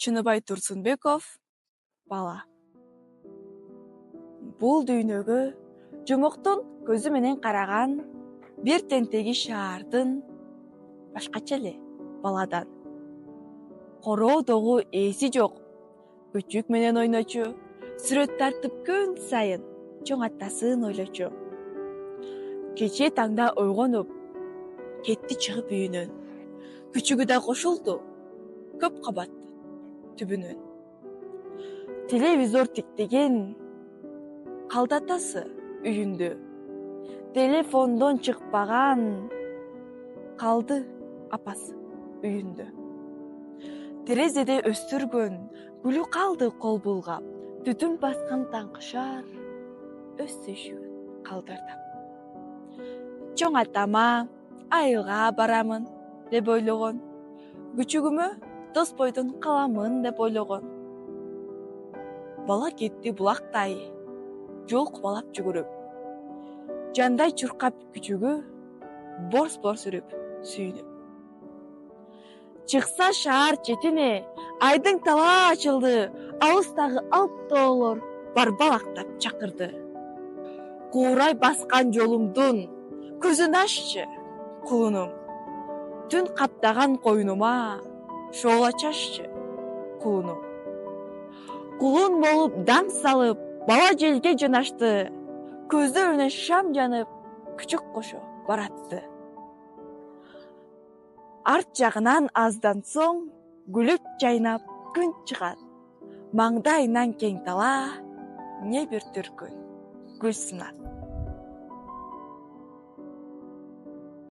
Чыныбай Турсунбеков, бала. Бул дүйнөгө жомоктон көзү менен караган бир тентеги шаардын башкача эле баладан. Короо догу эси жок, күчүк менен ойночу, сүрөт тартып күн сайын чоң атасын ойлочу. Кечээ таңда ойгонуп, кетти чыгып үйүнөн. Күчүгү да кошулду, көп кабат түбүнөн. Телевизор тиктеген калды атасы үйүндө. Телефондон чыкпаган калды апасы үйүндө. Терезеде өстүргөн гүлү калды кол булгап, түтүн баскан таңкышар өз сүйүшүгүн калдырдап. Чоң атама айылга барамын деп ойлогон, күчүгүмө дос бойдон каламын деп ойлогон. Бала кетти булактай, жол кубалап жүгүрүп. Жандай чуркап күчүгү, борс-борс үрүп сүйүнүп. Чыкса шаар четине, айдың тала ачылды, алыстагы алып тоолор барбалактап чакырды. Куурай баскан жолумдун көзүн аччы, кулунум. Түн каптаган койнума шоола чаччы, кулунум. Кулун болуп даң салып, бала желге жанашты, көздөрүнө шам жанып, күчүк кошо баратты. Арт жагынан аздан соң гүлүп жайнап күн чыгат. Маңдайынан кең тала, не бир түркүн гүл сынат.